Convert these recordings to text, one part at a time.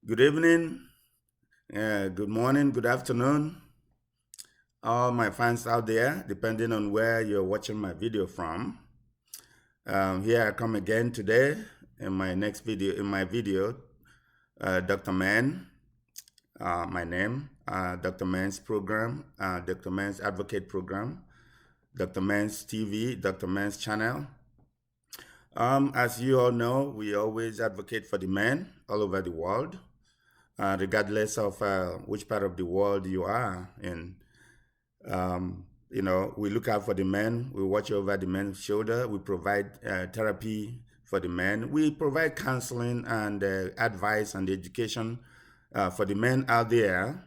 Good evening, good morning, good afternoon, all my fans out there, depending on where you're watching my video from. Here I come again today in my next video. In my video, Dr. Man, my name, Dr. Man's program, Dr. Man's Advocate program, Dr. Man's TV, Dr. Man's channel. As you all know, we always advocate for the men all over the world, regardless of which part of the world you are in. We look out for the men. We watch over the men's shoulder. We provide therapy for the men. We provide counseling and advice and education for the men out there.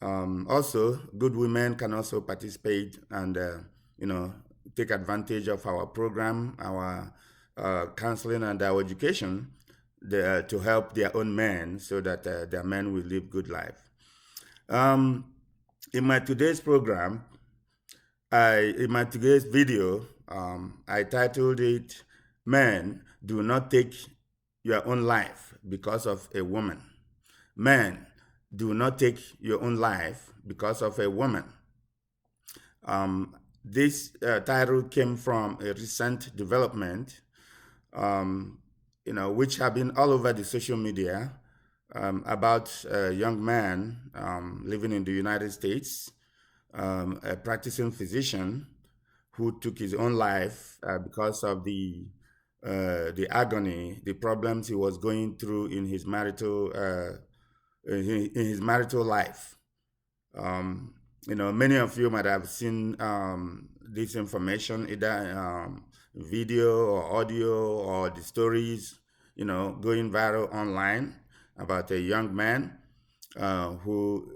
Also, good women can also participate and you know take advantage of our program, our counseling and our education to help their own men so that their men will live good life. Um, in my today's program, in my today's video, I titled it "Men Do Not Take Your Own Life Because of a Woman." Men, do not take your own life because of a woman. This title came from a recent development, um, which have been all over the social media about a young man living in the United States, a practicing physician who took his own life because of the agony, the problems he was going through in his marital life. Many of you might have seen this information, either video or audio or the stories, going viral online about a young man who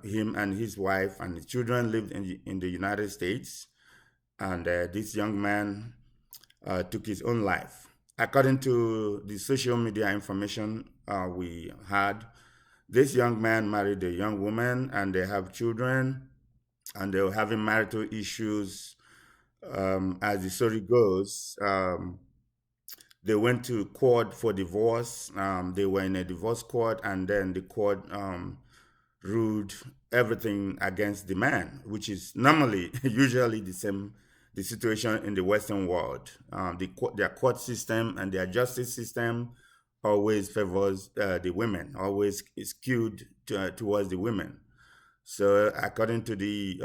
him and his wife and his children lived in the United States, and this young man took his own life. According to the social media information we had, this young man married a young woman and they have children, and they were having marital issues. As the story goes, they went to court for divorce. They were in a divorce court, and then the court ruled everything against the man, which is normally, usually the situation in the Western world. Their court system and their justice system always favors the women, always is skewed towards the women. So, according to the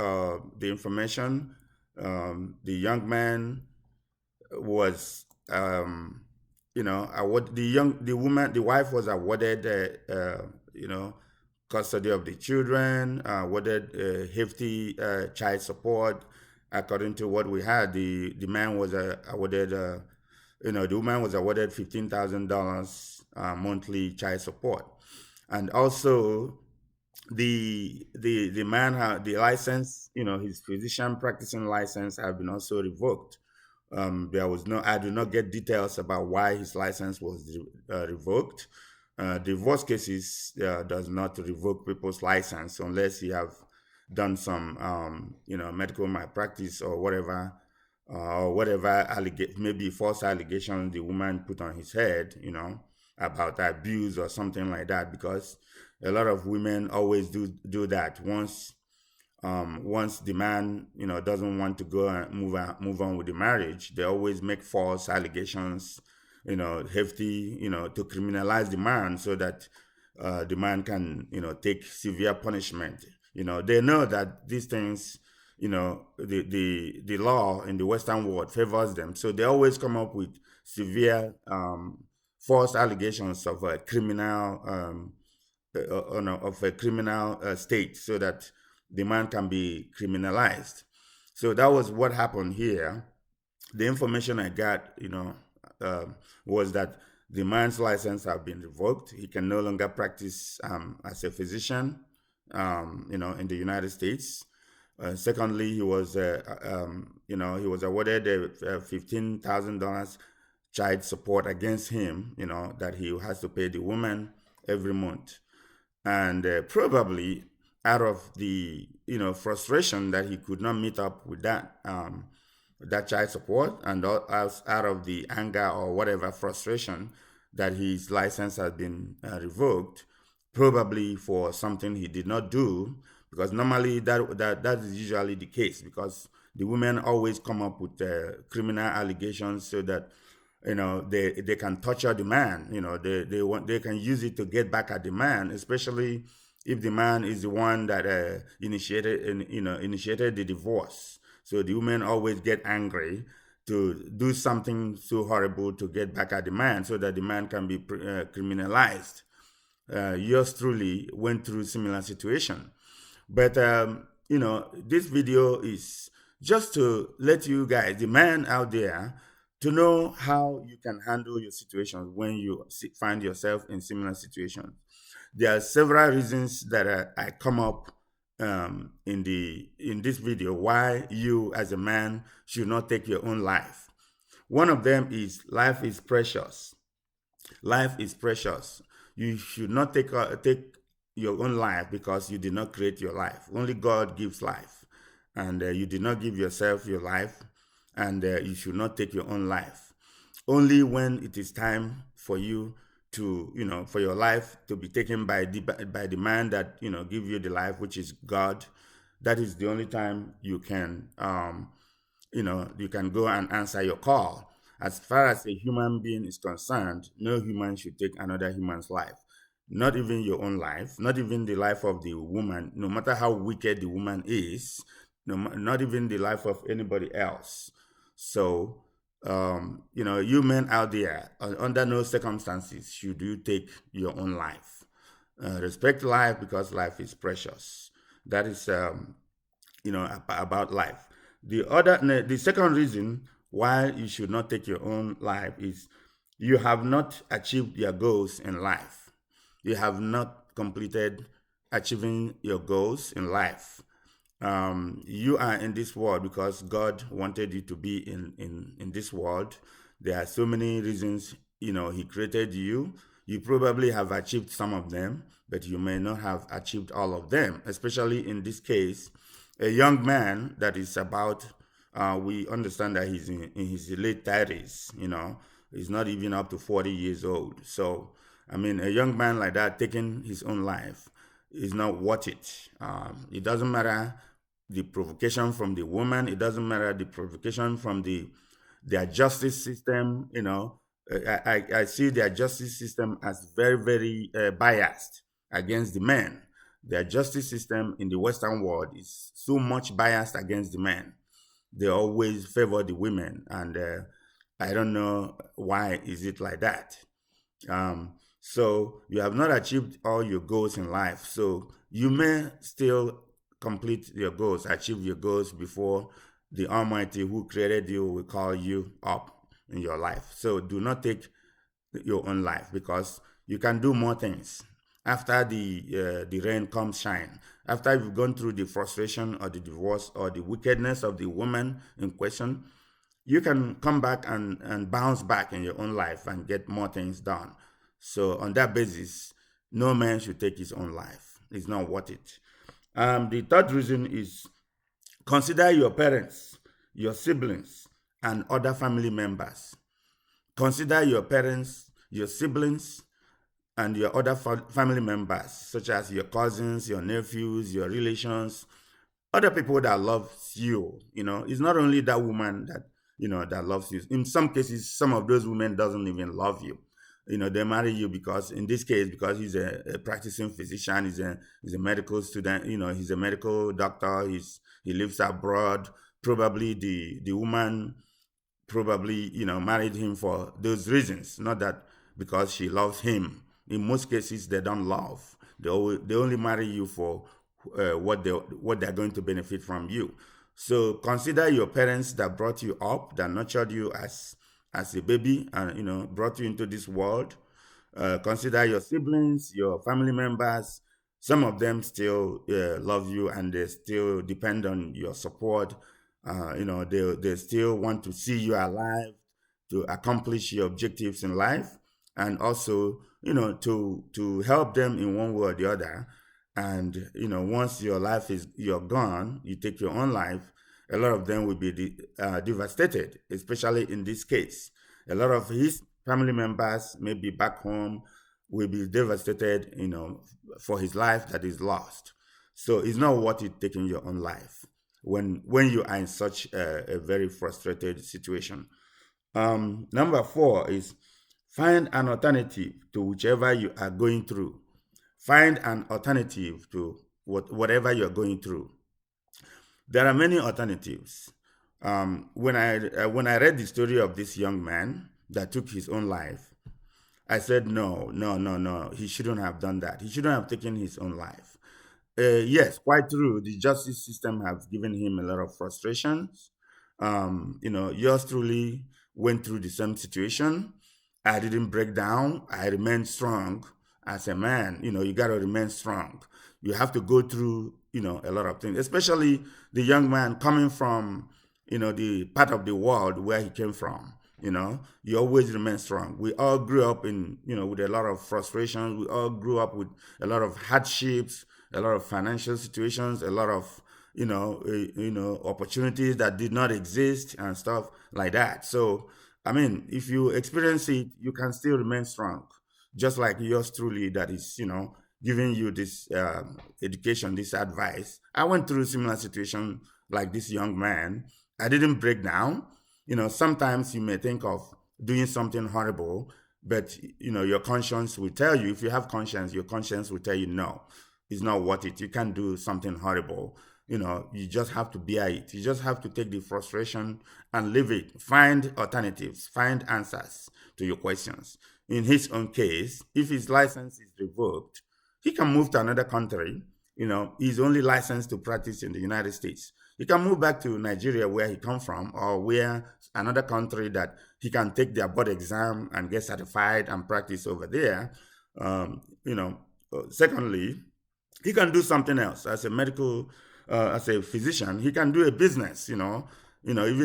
information, the young man was, the woman, the wife was awarded, custody of the children, awarded hefty child support. According to what we had, the man was awarded, the woman was awarded $15,000 monthly child support, and also the man had the license, his physician practicing license had been also revoked. There was no, I do not get details about why his license was revoked. Divorce cases does not revoke people's license unless you have done some, medical malpractice or whatever maybe false allegations the woman put on his head, about abuse or something like that. Because a lot of women always do that once the man doesn't want to go and move on with the marriage. They always make false allegations, hefty, to criminalize the man so that the man can take severe punishment. They know that these things, the law in the Western world favors them, so they always come up with severe false allegations of a criminal of a criminal state, so that the man can be criminalized. So that was what happened here. The information I got, was that the man's license have been revoked. He can no longer practice as a physician, in the United States. Secondly, he was awarded a $15,000 child support against him, that he has to pay the woman every month. And probably out of the frustration that he could not meet up with that child support, and out of the anger or whatever frustration that his license has been revoked, probably for something he did not do, because normally that is usually the case, because the women always come up with criminal allegations so that they can torture the man. They can use it to get back at the man, especially if the man is the one that initiated the divorce. So the women always get angry to do something so horrible to get back at the man so that the man can be criminalized. Yours truly went through similar situation. But this video is just to let you guys, the man out there, to know how you can handle your situations when you find yourself in similar situations. There are several reasons that I come up in this video why you as a man should not take your own life. One of them is life is precious. Life is precious. You should not take your own life because you did not create your life. Only God gives life, and you did not give yourself your life, and you should not take your own life. Only when it is time for you to, for your life to be taken by the man that give you the life, which is God. That is the only time you can you can go and answer your call. As far as a human being is concerned, no human should take another human's life, not even your own life, not even the life of the woman, no matter how wicked the woman is, no, not even the life of anybody else. So, you men out there, under no circumstances should you take your own life. Respect life because life is precious. That is about life. The second reason why you should not take your own life is you have not achieved your goals in life. You have not completed achieving your goals in life. You are in this world because God wanted you to be in this world. There are so many reasons, He created you. You probably have achieved some of them, but you may not have achieved all of them, especially in this case, a young man that is about, we understand that he's in his late 30s, he's not even up to 40 years old. So, I mean, a young man like that taking his own life is not worth it. It doesn't matter the provocation from the woman. It doesn't matter the provocation from their justice system. I see their justice system as very, very biased against the men. Their justice system in the Western world is so much biased against the men. They always favor the women, and I don't know why is it like that. So you have not achieved all your goals in life. So you may still complete your goals, achieve your goals before the Almighty who created you will call you up in your life. So do not take your own life because you can do more things. After the rain comes shine. After you've gone through the frustration or the divorce or the wickedness of the woman in question, you can come back and bounce back in your own life and get more things done. So on that basis, no man should take his own life. It's not worth it. The third reason is consider your parents, your siblings, and other family members. Consider your parents, your siblings, and your other family members, such as your cousins, your nephews, your relations, other people that loves you. It's not only that woman that loves you. In some cases, some of those women doesn't even love you. They marry you because, in this case, because he's a practicing physician, he's a medical student. He's a medical doctor. He lives abroad. Probably the woman probably married him for those reasons, not that because she loves him. In most cases, they don't love. They only marry you for what they're going to benefit from you. So consider your parents that brought you up, that nurtured you as a baby, and brought you into this world. Consider your siblings, your family members. Some of them still love you and they still depend on your support. They still want to see you alive to accomplish your objectives in life, and also to help them in one way or the other. And once your life is you're gone, you take your own life. A lot of them will be devastated, especially in this case. A lot of his family members may be back home, will be devastated, for his life that is lost. So it's not worth it taking your own life when you are in such a very frustrated situation. Number four is find an alternative to whichever you are going through. Find an alternative to whatever you're going through. There are many alternatives. When I read the story of this young man that took his own life, I said, no, no, no, no. He shouldn't have done that. He shouldn't have taken his own life. Yes, quite true. The justice system has given him a lot of frustrations. Yours truly went through the same situation. I didn't break down. I remained strong as a man. You got to remain strong. You have to go through, a lot of things, especially the young man coming from, the part of the world where he came from. You always remain strong. We all grew up with a lot of frustrations. We all grew up with a lot of hardships, a lot of financial situations, a lot of opportunities that did not exist and stuff like that. So, I mean, if you experience it, you can still remain strong, just like yours truly. That is, giving you this education, this advice. I went through a similar situation like this young man. I didn't break down. Sometimes you may think of doing something horrible, but your conscience will tell you. If you have conscience, your conscience will tell you no, it's not worth it. You can't do something horrible. You just have to bear it. You just have to take the frustration and live it. Find alternatives, find answers to your questions. In his own case, if his license is revoked, he can move to another country. He's only licensed to practice in the United States. He can move back to Nigeria where he come from, or where another country that he can take their board exam and get certified and practice over there. Secondly, he can do something else as a medical, as a physician. He can do a business. Even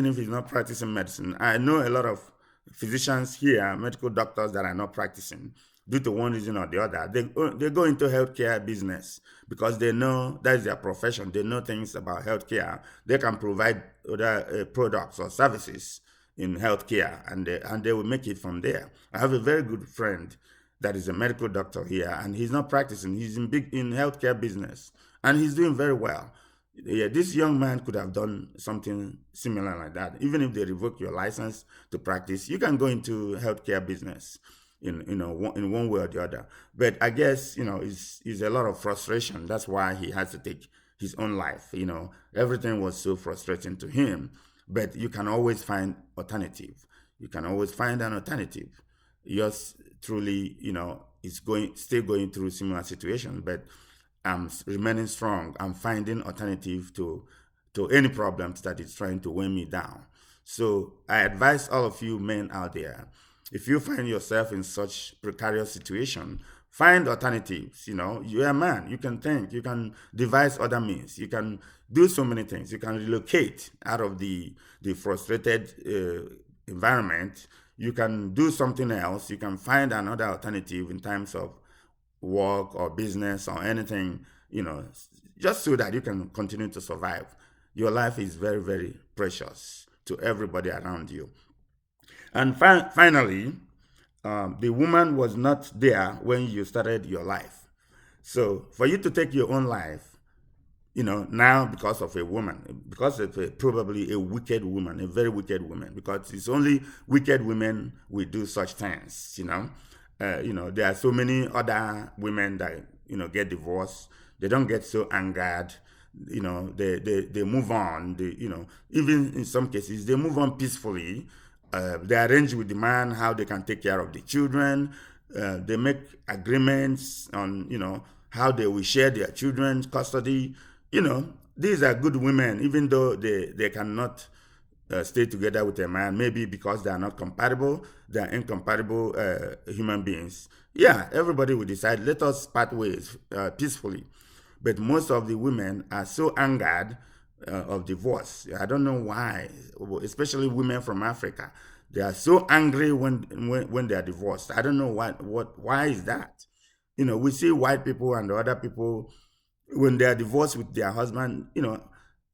if he's not practicing medicine. I know a lot of physicians here, medical doctors that are not practicing due to one reason or the other. They go into healthcare business because they know that is their profession. They know things about healthcare. They can provide other products or services in healthcare, and they will make it from there. I have a very good friend that is a medical doctor here, and he's not practicing. He's in healthcare business, and he's doing very well. Yeah, this young man could have done something similar like that. Even if they revoke your license to practice, you can go into healthcare business in one way or the other. But I guess it's a lot of frustration. That's why he has to take his own life. Everything was so frustrating to him. But you can always find alternative. You can always find an alternative. Yours truly, is still going through similar situation, but I'm remaining strong. I'm finding alternative to any problems that is trying to weigh me down. So I advise all of you men out there, if you find yourself in such precarious situation, find alternatives. You're a man. You can think. You can devise other means. You can do so many things. You can relocate out of the frustrated environment. You can do something else. You can find another alternative in terms of work or business or anything, just so that you can continue to survive. Your life is very, very precious to everybody around you. And finally, the woman was not there when you started your life. So for you to take your own life, now because of a woman, because of probably a wicked woman, a very wicked woman, because it's only wicked women will do such things. There are so many other women that get divorced. They don't get so angered. They move on. Even in some cases they move on peacefully. They arrange with the man how they can take care of the children. They make agreements on how they will share their children's custody. These are good women, even though they cannot stay together with a man, maybe because they are not compatible, they are incompatible human beings. Yeah, everybody will decide, let us part ways peacefully. But most of the women are so angered of divorce. I don't know why, especially women from Africa. They are so angry when they are divorced. I don't know why is that. We see white people and the other people when they are divorced with their husband.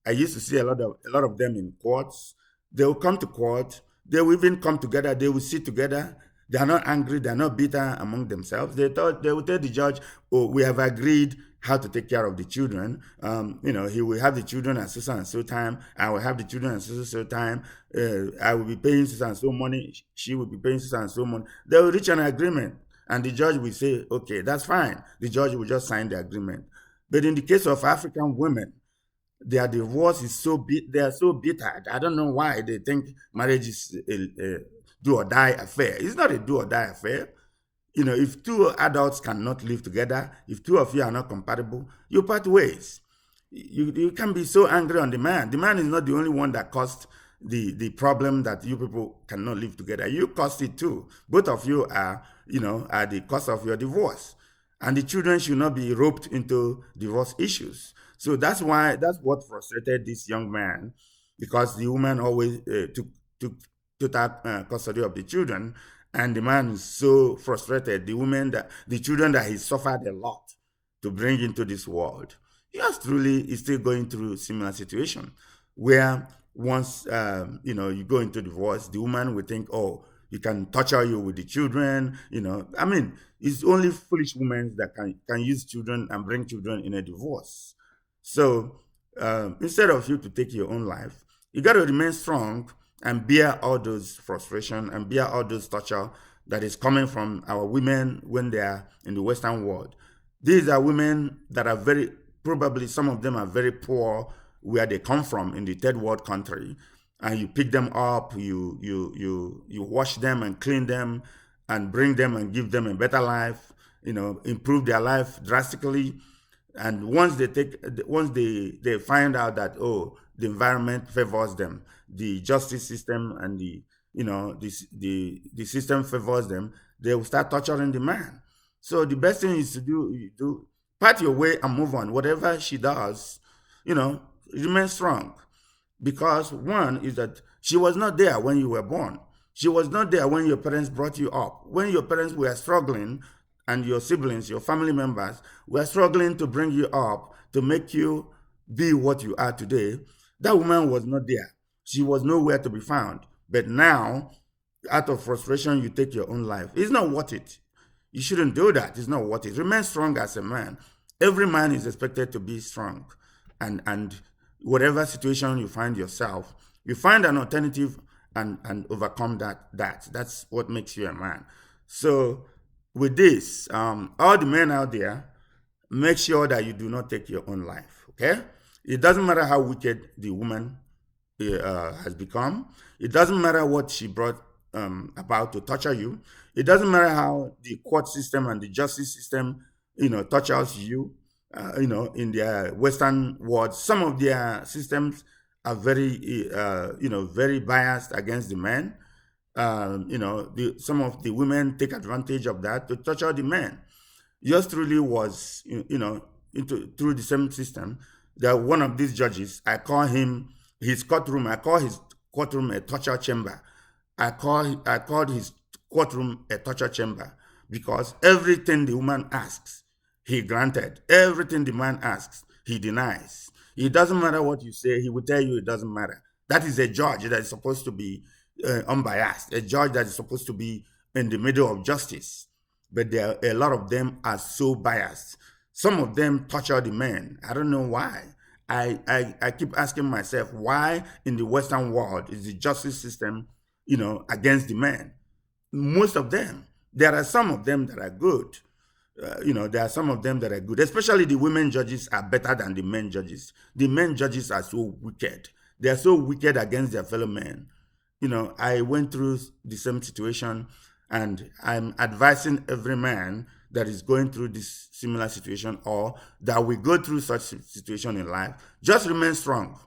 I used to see a lot of them in courts. They will come to court. They will even come together. They will sit together. They are not angry. They are not bitter among themselves. They thought they would tell the judge, "Oh, we have agreed how to take care of the children. He will have the children at so and so time. I will have the children at so and so time. I will be paying so and so money. She will be paying so and so money." They will reach an agreement, and the judge will say, "Okay, that's fine." The judge will just sign the agreement. But in the case of African women, their divorce is they are so bitter. I don't know why they think marriage is a do or die affair. It's not a do or die affair. If two adults cannot live together, if two of you are not compatible, you part ways. You can't be so angry on the man. The man is not the only one that caused the problem that you people cannot live together. You caused it too. Both of you are the cause of your divorce. And the children should not be roped into divorce issues. So that's what frustrated this young man, because the woman always took custody of the children, and the man is so frustrated. The children that he suffered a lot to bring into this world. Yes, truly is still going through similar situation where once you go into divorce, the woman will think, oh, you can torture you with the children. I mean, it's only foolish women that can use children and bring children in a divorce. So instead of you to take your own life, you got to remain strong and bear all those frustration and bear all those torture that is coming from our women when they are in the Western world. These are women that are probably some of them are very poor where they come from in the third world country, and you pick them up, you wash them and clean them and bring them and give them a better life, improve their life drastically. And once they find out that, oh, the environment favors them, the justice system and the system favors them, they will start torturing the man. So the best thing is to do pat your way and move on. Whatever she does, you know remain strong, because one is that she was not there when you were born. She was not there when your parents brought you up. When your parents were struggling, and your siblings, your family members, were struggling to bring you up, to make you be what you are today, that woman was not there. She was nowhere to be found. But now, out of frustration, you take your own life. It's not worth it. You shouldn't do that. It's not worth it. Remain strong as a man. Every man is expected to be strong. And whatever situation you find yourself, you find an alternative and overcome that's what makes you a man. So with this, all the men out there, make sure that you do not take your own life. Okay? It doesn't matter how wicked the woman has become. It doesn't matter what she brought about to torture you. It doesn't matter how the court system and the justice system, tortures you. In their Western world, some of their systems are very biased against the men. Some of the women take advantage of that to torture the men. Yours truly was, through the same system. That one of these judges, I call his courtroom a torture chamber. I called his courtroom a torture chamber, because everything the woman asks, he granted. Everything the man asks, he denies. It doesn't matter what you say, he will tell you it doesn't matter. That is a judge that is supposed to be unbiased, a judge that is supposed to be in the middle of justice. But a lot of them are so biased. Some of them torture the men. I don't know why. I keep asking myself, why in the Western world is the justice system, against the men? Most of them. There are some of them that are good. There are some of them that are good. Especially the women judges are better than the men judges. The men judges are so wicked. They are so wicked against their fellow men. I went through the same situation, and I'm advising every man that is going through this similar situation, or that will go through such situation in life, just remain strong.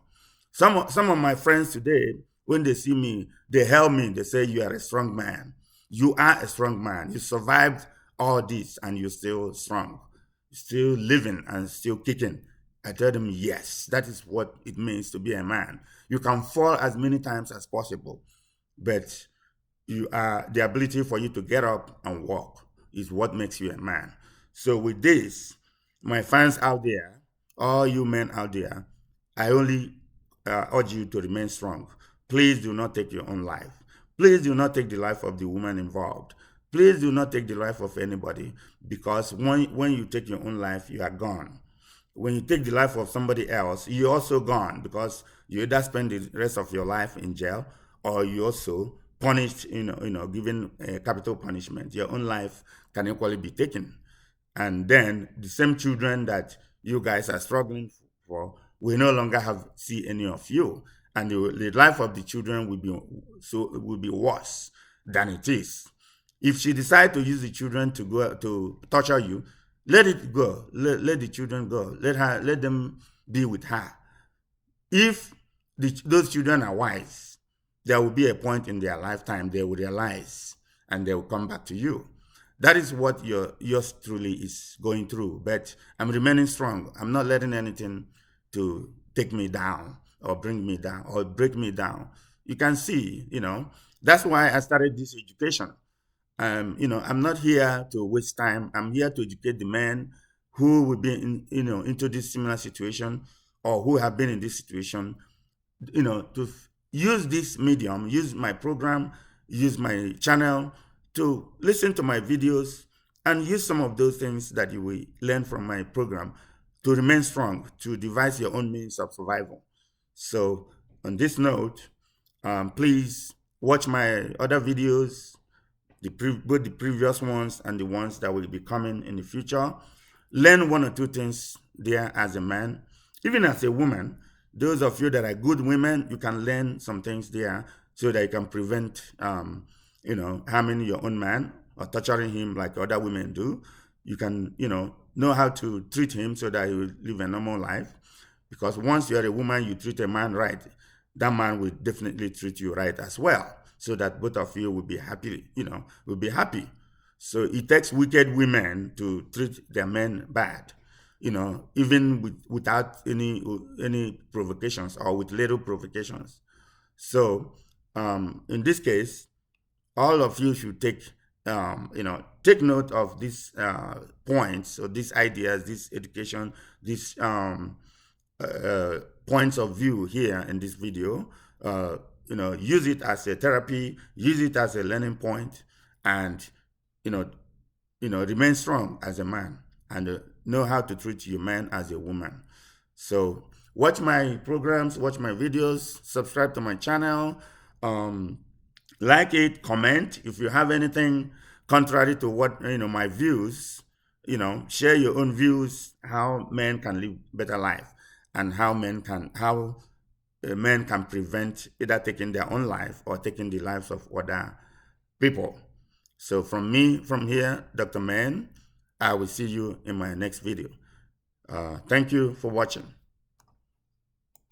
Some of my friends today, when they see me, they help me. They say, "You are a strong man. You are a strong man. You survived all this, and you're still strong, still living and still kicking." I tell them, yes, that is what it means to be a man. You can fall as many times as possible, but the ability for you to get up and walk is what makes you a man. So with this, my fans out there, all you men out there, I only urge you to remain strong. Please do not take your own life. Please do not take the life of the woman involved. Please do not take the life of anybody, because when you take your own life, you are gone. When you take the life of somebody else, you're also gone, because you either spend the rest of your life in jail, or you also punished, given a capital punishment. Your own life can equally be taken. And then the same children that you guys are struggling for will no longer have see any of you, and the life of the children will be worse than it is. If she decides to use the children to go to torture you, let it go. Let the children go. Let them be with her. If those children are wise, there will be a point in their lifetime they will realize, and they will come back to you. That is what yours truly is going through. But I'm remaining strong. I'm not letting anything to take me down or bring me down or break me down. You can see, that's why I started this education. I'm not here to waste time. I'm here to educate the men who will be into this similar situation, or who have been in this situation, to use this medium, use my program, use my channel to listen to my videos, and use some of those things that you will learn from my program to remain strong, to devise your own means of survival. So, on this note, please watch my other videos, both the previous ones and the ones that will be coming in the future. Learn one or two things there as a man, even as a woman. Those of you that are good women, you can learn some things there so that you can prevent, harming your own man or torturing him like other women do. You can, know how to treat him so that he will live a normal life. Because once you're a woman, you treat a man right, that man will definitely treat you right as well, so that both of you will be happy, will be happy. So it takes wicked women to treat their men bad, even without any provocations, or with little provocations. So in this case, all of you should take note of these points, or these ideas, this education, these points of view here in this video. Use it as a therapy, use it as a learning point, and you know, remain strong as a man, and know how to treat your man as a woman. So watch my programs, watch my videos, subscribe to my channel, um, like it, comment. If you have anything contrary to what my views, share your own views, how men can live better life, and how men can prevent either taking their own life or taking the lives of other people. So from me, from here, Dr. Man, I will see you in my next video. Thank you for watching.